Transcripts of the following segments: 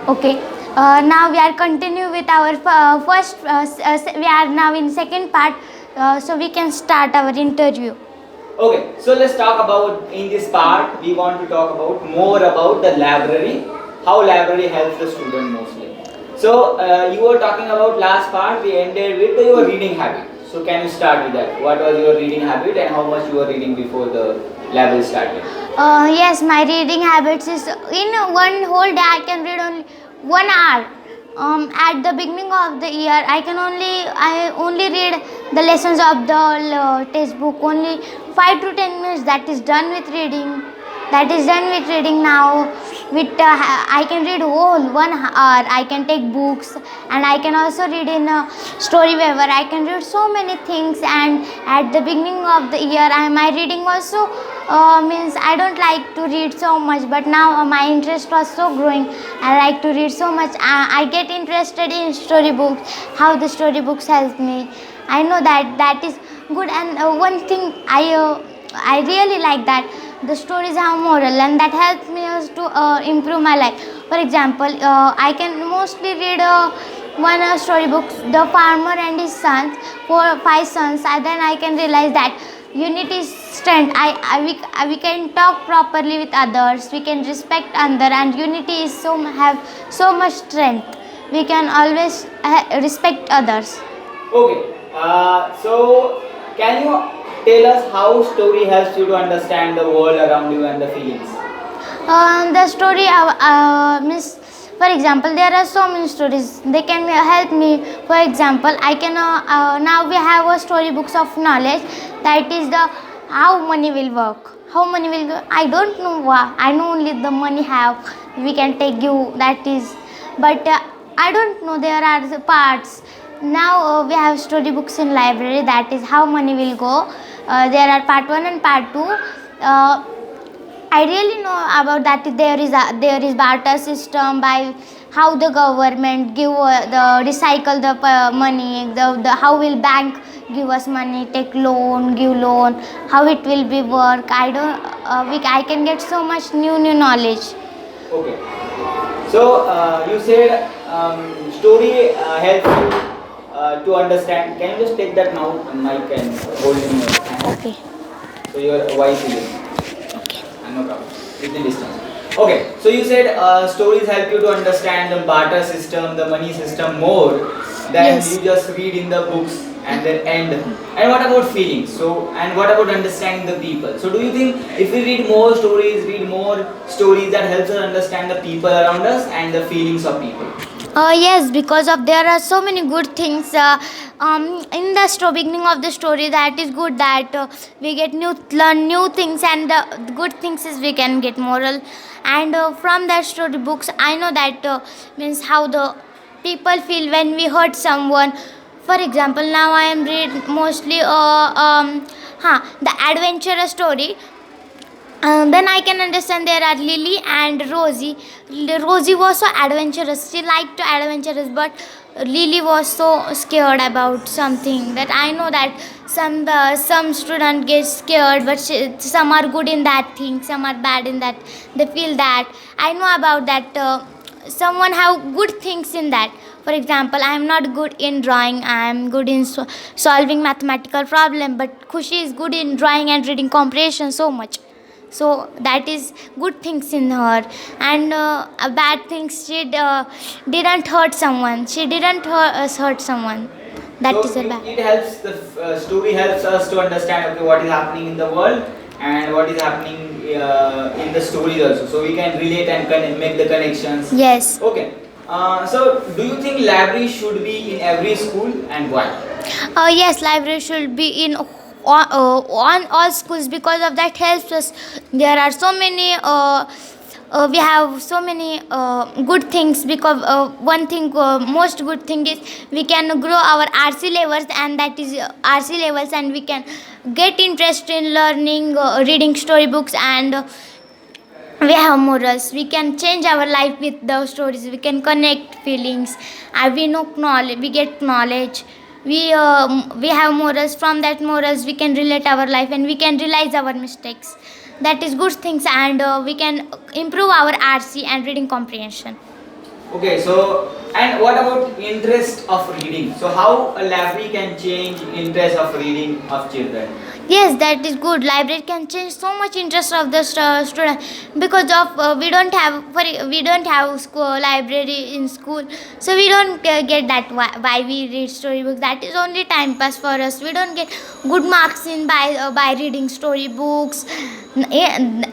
Okay. Now we are continue with our first. We are now in second part, so we can start our interview. Okay, so let's talk about in this part. We want to talk about more about the library, how library helps the student mostly. So you were talking about last part. We ended with your reading habit. So can you start with that? What was your reading habit and how much you were reading before the library started? Yes, my reading habits is in one whole day I can read only 1 hour. At the beginning of the year, I only read the lessons of the textbook. Only 5 to 10 minutes. That is done with reading. That is done with reading now. With I can read whole 1 hour. I can take books and I can also read in a story wherever I can read so many things. And at the beginning of the year, my reading also means I don't like to read so much, but now my interest was so growing. I like to read so much. I get interested in storybooks, how the storybooks help me. I know that is good, and one thing I really like that the stories have moral, and that helps me also to improve my life. For example, I can mostly read one storybook, The Farmer and His Sons, 4 5 sons, and then I can realize that unity is strength. We can talk properly with others, we can respect other, and unity is have so much strength. We can always respect others. Okay, so can you tell us how story helps you to understand the world around you and the feelings? The story means, for example, there are so many stories. They can help me. For example, I can now we have a story books of knowledge. That is the how money will work. How money will go. I don't know why. I know only the money have. We can take you. That is, but I don't know. There are the parts. Now we have story books in library. That is how money will go. There are part one and part two. I really know about that. There is barter system by how the government give the recycle the money. The how will bank give us money, take loan, give loan. How it will be work. I don't. I can get so much new knowledge. Okay. So you said story helps you to understand. Can you just take that now mic and hold it in your hand? Okay. So your voice is in. No problem. Within distance. Okay. So you said stories help you to understand the barter system, the money system more than Yes. you just read in the books and then end. And what about feelings? So and what about understanding the people? So do you think if we read more stories that helps us understand the people around us and the feelings of people? Yes, because of there are so many good things in the beginning of the story. That is good that we get learn new things, and the good things is we can get moral. And from that story books, I know that means how the people feel when we hurt someone. For example, now I am read mostly the adventurous story. Then I can understand there are Lily and Rosie. Rosie was so adventurous. She liked to adventurous, but Lily was so scared about something. That I know that some student get scared, but some are good in that thing, some are bad in that. They feel that. I know about that. Someone have good things in that. For example, I am not good in drawing. I am good in solving mathematical problem. But Khushi is good in drawing and reading comprehension so much. So that is good things in her. And bad things, she didn't hurt someone. She didn't hurt someone. That So is a bad. it helps the story helps us to understand okay what is happening in the world and what is happening in the stories also. So we can relate and make the connections. Yes. Okay. So do you think library should be in every school and why? Yes, library should be in on all schools, because of that helps us. There are so many we have so many good things, because one thing most good thing is we can grow our RC levels, and that is RC levels, and we can get interest in learning reading storybooks. And we have morals, we can change our life with the stories, we can connect feelings, and we know knowledge, we get knowledge. We have morals. From that morals we can relate our life, and we can realize our mistakes. That is good things, and we can improve our RC and reading comprehension. Okay, so and what about interest of reading? So how a library can change interest of reading of children? Yes, that is good. Library can change so much interest of the student because of we don't have school library in school, so we don't get that why we read storybooks. That is only time pass for us. We don't get good marks in by reading storybooks. In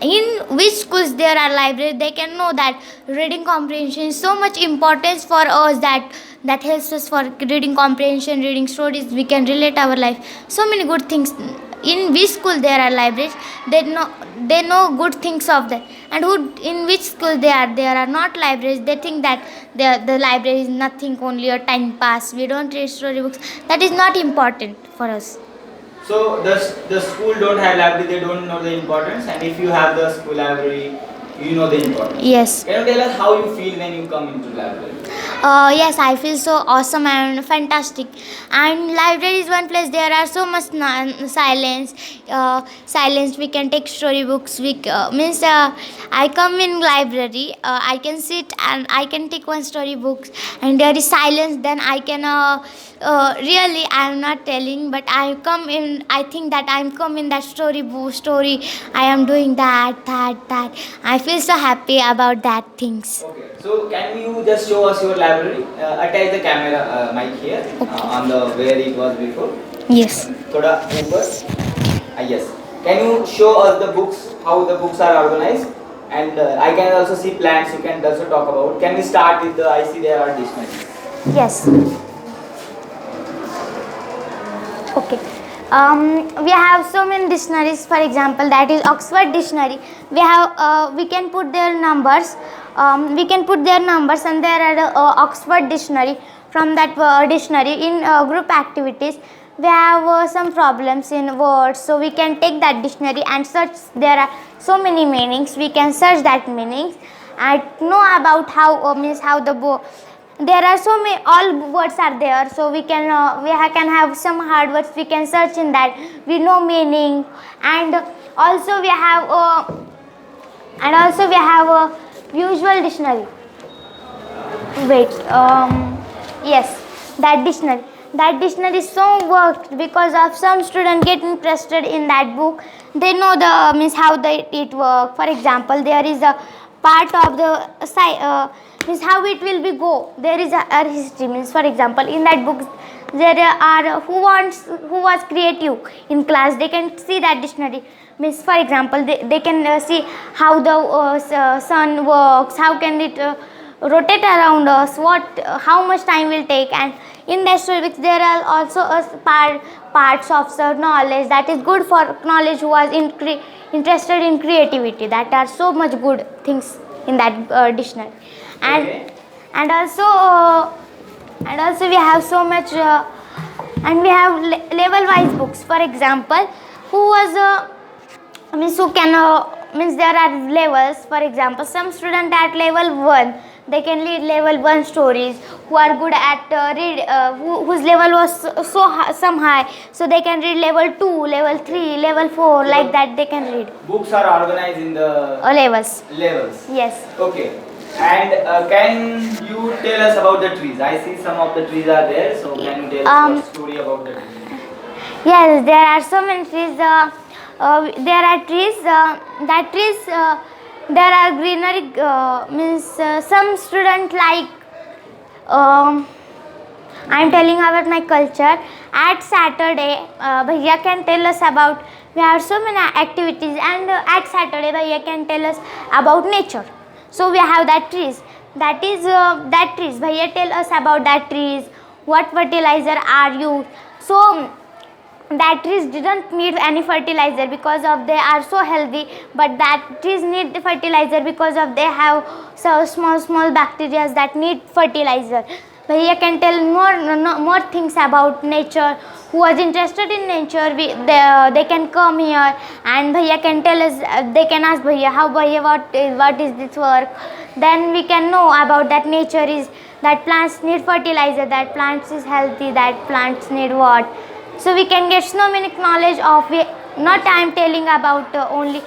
which schools there are libraries, they can know that reading comprehension is so much importance for us that helps us for reading comprehension, reading stories. We can relate our life. So many good things. In which school there are libraries, they know good things of that. And who in which school there are not libraries, they think that the library is nothing, only a time pass. We don't read storybooks. That is not important for us. So the school don't have library, they don't know the importance, and if you have the school library, you know the importance. Yes. Can you tell us how you feel when you come into library? Yes, I feel so awesome and fantastic. And library is one place there are so much silence. Silence. We can take storybooks. We means I come in library. I can sit and I can take one storybook, and there is silence. Then I can really I am not telling, but I come in. I think that I am come in that story. I am doing that. I feel so happy about that things. Okay, so can you just show us your library? Attach the camera mic here on the where it was before. Yes. Thoda over. Yes. Can you show us the books? How the books are organized? And I can also see plans. You can also talk about. Can we start with the? I see there are dictionaries. Yes. Okay. We have so many dictionaries. For example, that is Oxford Dictionary. We can put their numbers. And there are Oxford Dictionary. From that dictionary, in group activities, we have some problems in words. So we can take that dictionary and search. There are so many meanings. We can search that meanings and know about how the there are so many all words are there, so we can can have some hard words. We can search in that, we know meaning. And also we have a visual dictionary. Wait, yes, that dictionary is so worked because of some student get interested in that book. They know the how it work. For example, there is a part of the means how it will be go. There is a history, means for example in that book there are who was creative in class. They can see that dictionary, means for example they can see how the sun works, how can it rotate around us, how much time will take. And in that story there are also parts of knowledge that is good for knowledge who was interested in creativity. That are so much good things in that dictionary. And Okay. and also we have so much and we have level wise books. For example, who was means who can means there are levels. For example, some student at level 1, they can read level 1 stories. Who are good at whose level was some high, so they can read level 2, level 3, level 4, like that they can read Books are organized in the levels. levels. Yes. Okay. And can you tell us about the trees? I see some of the trees are there. So can you tell us a story about the trees? Yes, there are so many trees. There are trees. There are greenery. Means some student like. I am telling about my culture. At Saturday, Bhaiya can tell us about. We have so many activities, and at Saturday, Bhaiya can tell us about nature. So we have that trees. That is that trees. Bhaiya tell us about that trees. What fertilizer are used? So that trees didn't need any fertilizer because of they are so healthy, but that trees need the fertilizer because of they have so small bacteria that need fertilizer. Bhaiya can tell more things about nature. Who was interested in nature, they can come here, and Bhaiya can tell us. They can ask Bhaiya, how Bhaiya, what is this work? Then we can know about that nature is that plants need fertilizer, that plants is healthy, that plants need what. So we can get so many knowledge of it. Not I am telling about only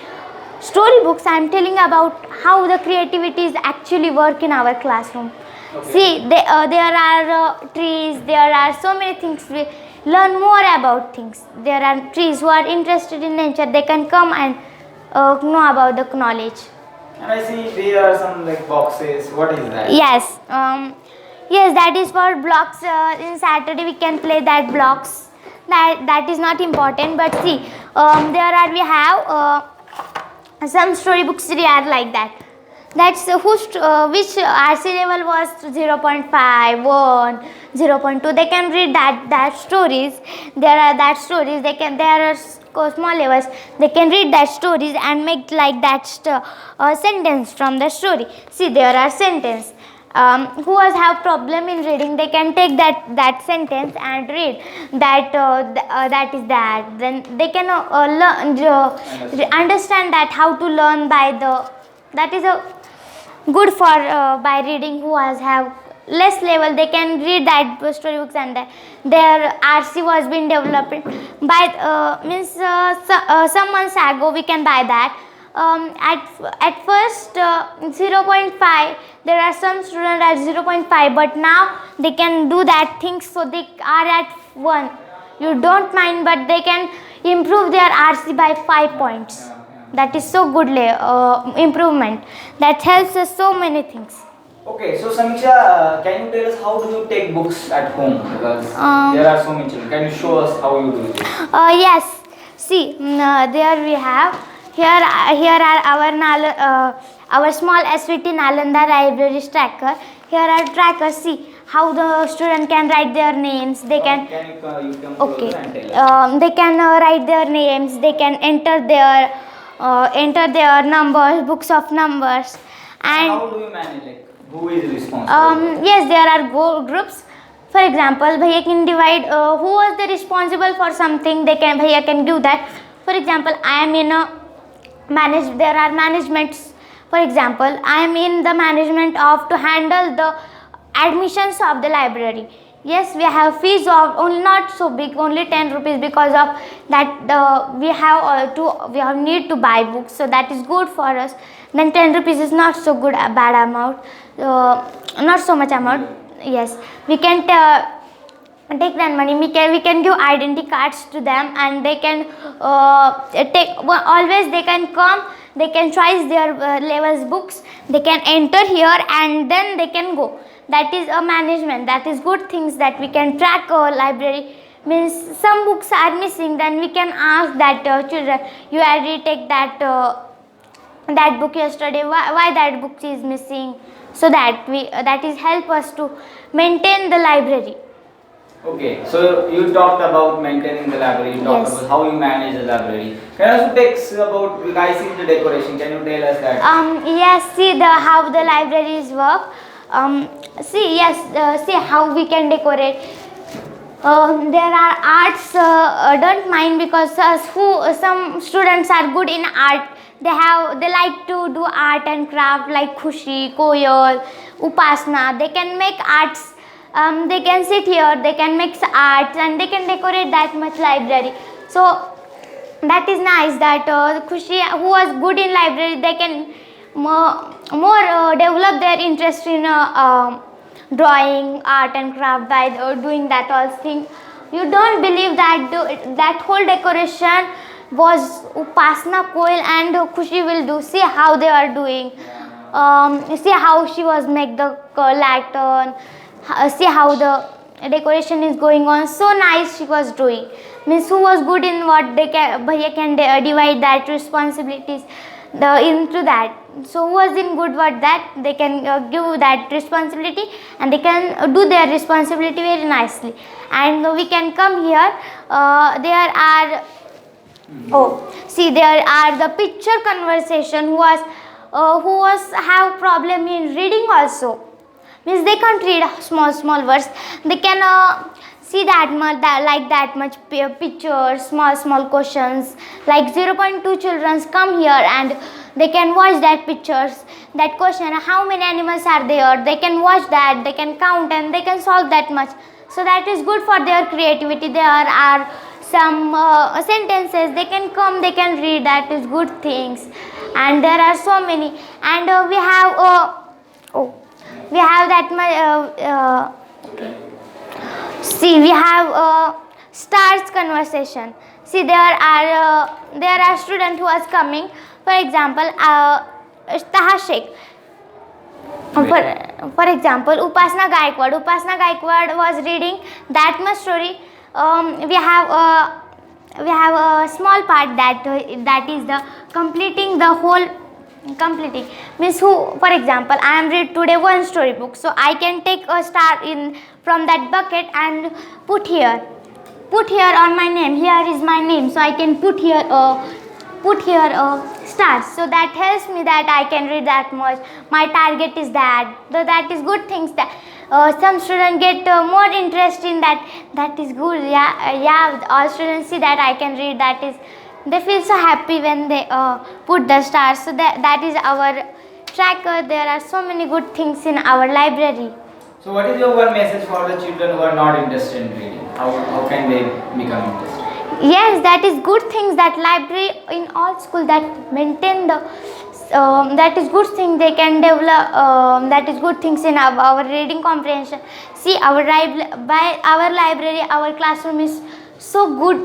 storybooks. I am telling about how the creativity is actually work in our classroom. Okay. See, there are trees, there are so many things. We learn more about things. There are trees who are interested in nature, they can come and know about the knowledge. And I see there are some like boxes. What is that? Yes, yes, that is for blocks. In Saturday, we can play that blocks. That is not important, but see, there are we have some storybooks they are like that. That's which RC level was 0.5, 1, 0.2. They can read that stories. There are that stories. There are small levels. They can read that stories and make like that sentence from the story. See, there are sentence. Who has have problem in reading, they can take that sentence and read that that is that. Then they can understand that how to learn by the, that is a good for by reading. Who has have less level, they can read that storybooks, and their RC was being developed by some months ago. We can buy that. At first 0.5, there are some students at 0.5, but now they can do that things, so they are at 1. You don't mind, but they can improve their RC by 5 points. That is so good improvement. That helps us so many things. Okay, so Samiksha, can you tell us how do you take books at home? Because there are so many children. Can you show us how you do it? Yes. See, there we have. Here are our small SVT Nalanda libraries tracker. Here are trackers. See how the student can write their names. They can. Can you come Okay. closer and tell us? They can write their names. They can enter their numbers, books of numbers, and How do you manage? Like, who is responsible? yes, there are groups. For example, Bhaiya can divide who was the responsible for something. Bhaiya can do that. For example, I am in a there are managements. For example, I am in the management of to handle the admissions of the library. Yes, we have fees of only not so big, only 10 rupees, because of that we have need to buy books, so that is good for us. Then 10 rupees is not so good, a bad amount, not so much amount. Yes, we can take that money. We can give identity cards to them, and they can always they can come. They can choose their levels books. They can enter here, and then they can go. That is a management. That is good things that we can track a library. Means some books are missing, then we can ask that children, you already take that book yesterday. Why that book is missing? So that that is help us to maintain the library. Okay, so you talked about maintaining the library, you talked Yes. about how you manage the library. Can you also take about, I see the decoration, can you tell us that? Yes, see how the libraries work. See how we can decorate. There are arts. Don't mind, because some students are good in art. They like to do art and craft, like Khushi, Koyal, Upasna. They can make arts. They can sit here, they can mix arts, and they can decorate that much library. So that is nice that Khushi, who was good in library, they can more develop their interest in drawing, art and craft by doing that all thing. You don't believe that that whole decoration was Upasna, Koil and Khushi will do. See how they are doing. See how she was make the lantern. See how the decoration is going on. So nice she was doing. Means who was good in what they can, Bhaiya can divide that responsibilities into that. So who was in good what that they can give that responsibility, and they can do their responsibility very nicely. And we can come here. There are see there are the picture conversation who was have problem in reading also. Means they can't read small words. They can see that much, like that much pictures, small questions. Like 0.2 children come here and they can watch that pictures, that question, how many animals are there. They can watch that, they can count, and they can solve that much. So that is good for their creativity. There are some sentences they can come, they can read. That is good things. And there are so many. And we have we have that much. Okay. See, we have stars conversation. See, there are student who was coming. For example, Taha Sheikh. For example, Upasna Gaikwad was reading that much story. We have a small part that is the completing the whole. Completing means, who, for example, I am read today one storybook, so I can take a star in from that bucket and put here on my name. Here is my name, so I can put here stars. So that helps me that I can read that much. My target is that. So that is good things that some students get more interest in that. That is good. Yeah. All students see that I can read. That is, they feel so happy when they put the stars. So that is our tracker. There are so many good things in our library. So what is your one message for the children who are not interested in reading? How can they become interested? Yes, that is good things that library in all school that maintain the that is good thing they can develop. That is good things in our reading comprehension. See, our library, our classroom is so good.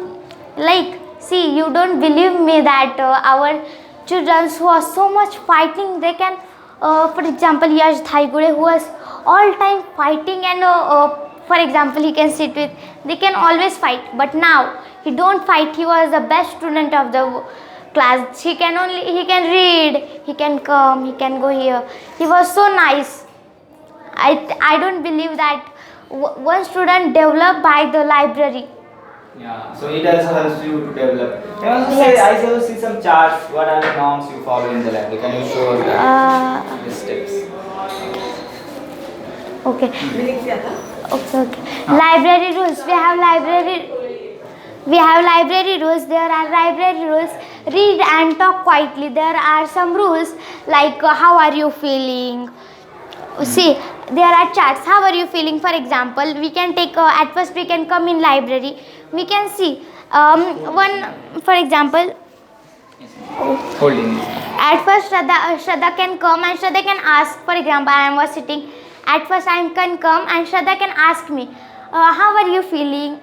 Like, see, you don't believe me that our children who are so much fighting, they can, for example, Yash Thaigure, who was all time fighting, and for example, he can sit with, they can always fight, but now he don't fight. He was the best student of the class. He can read, he can come, he can go here. He was so nice. I don't believe that one student developed by the library. Yeah, so it also helps you to develop. Can also Yes. I also see some charts. What are the norms you follow in the library? Can you show us the steps? Okay. Library rules. We have library rules. There are library rules. Read and talk quietly. There are some rules like how are you feeling? See, there are charts. How are you feeling? For example, we can take at first we can come in library. We can see one, for example. Holding. At first, Shraddha can come and Shraddha can ask. For example, I was sitting. At first, I can come and Shraddha can ask me, how are you feeling?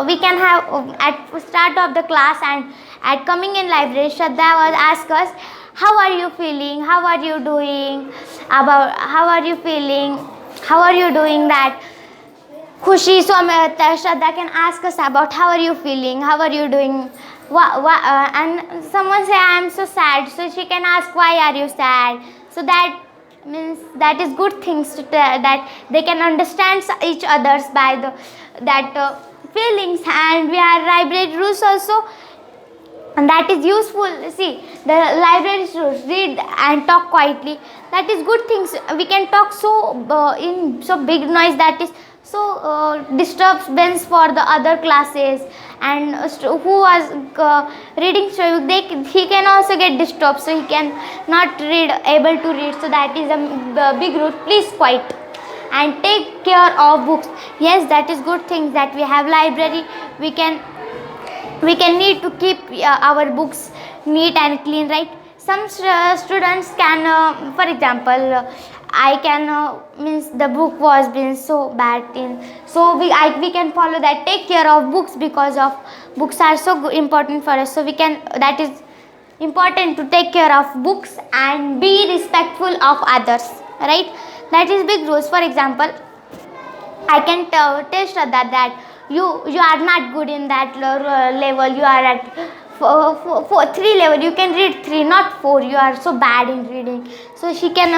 We can have at start of the class and at coming in library, Shraddha was ask us, how are you feeling? How are you doing? About how are you feeling? How are you doing that? Khushi, so Shraddha can ask us about how are you feeling? How are you doing? And someone say I am so sad, so she can ask why are you sad? So that means that is good things to that they can understand each others by the feelings. And we are library rules also, and that is useful. See, the library rules, read and talk quietly. That is good things. We can talk so in so big noise that is so disturbance for the other classes, and who was reading, so he can also get disturbed, so he can not able to read. So that is a big rule. Please quiet and take care of books. Yes, that is good thing that we have library. We can need to keep our books neat and clean, right? Some students can for example, I can means the book was been so bad in, so we can follow that, take care of books, because of books are so important for us. So we can, that is important to take care of books and be respectful of others, right? That is big rules. For example, I can tell Shraddha that you are not good in that level. You are at 3 level. You can read 3, not 4. You are so bad in reading. So she can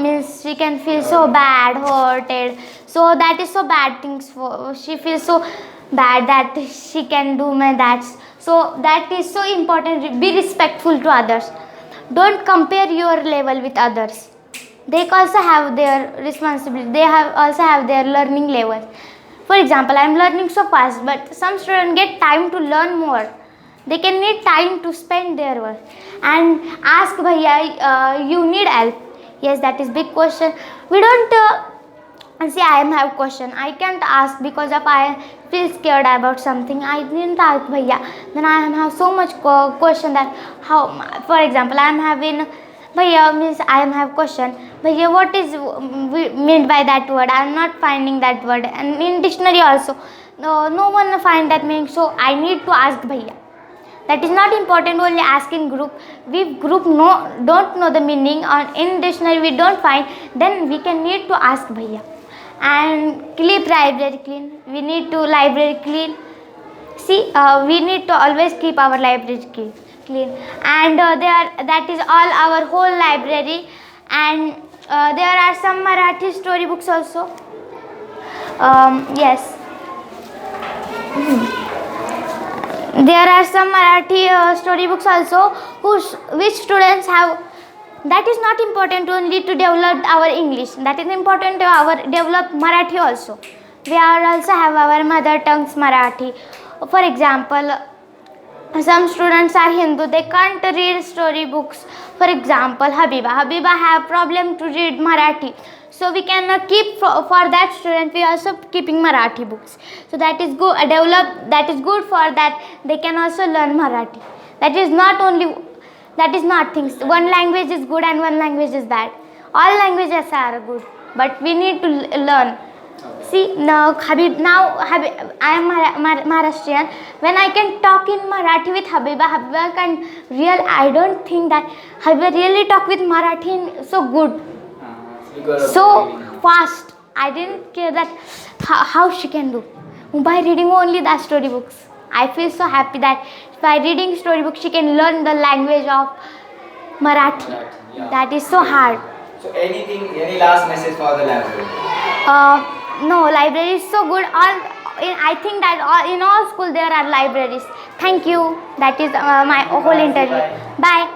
means she can feel so bad, hurted. So that is so bad things for. She feels so bad that she can do my that. So that is so important. Be respectful to others. Don't compare your level with others. They also have their responsibility. They also have their learning levels. For example, I am learning so fast, but some students get time to learn more. They can need time to spend their work and ask bhaiya, you need help. Yes, that is big question. We don't see, I am have question. I can't ask because if I feel scared about something, I didn't ask bhaiya. Then I have so much question that how, for example, I am having Bhaiya means I am have question. Bhaiya, what is meant by that word? I am not finding that word, and in dictionary also, no one find that meaning. So I need to ask Bhaiya. That is not important. Only ask in group. We group don't know the meaning, or in dictionary we don't find. Then we can need to ask Bhaiya. And keep library clean. We need to library clean. See, we need to always keep our library clean, and that is all our whole library. And there are some Marathi storybooks also. Yes, there are some Marathi storybooks also which students have. That is not important only to develop our English. That is important to our develop Marathi also. We are also have our mother tongues Marathi. For example, some students are Hindu, they can't read storybooks. For example, Habiba have problem to read Marathi. So we can keep for that student. We also keeping Marathi books. So that is good. Develop, that is good for that. They can also learn Marathi. That is not only. That is not things. One language is good and one language is bad. All languages are good, but we need to learn. See, now I am Maharashtrian. When I can talk in Marathi with Habiba can I don't think that Habiba really talk with Marathi so good, so fast. I didn't care that how she can do by reading only the storybooks. I feel so happy that by reading storybooks she can learn the language of Marathi. Yeah. That is so hard. So any last message for the library? No, library is so good. I think that in all school there are libraries. Thank you. That is my whole interview. Bye.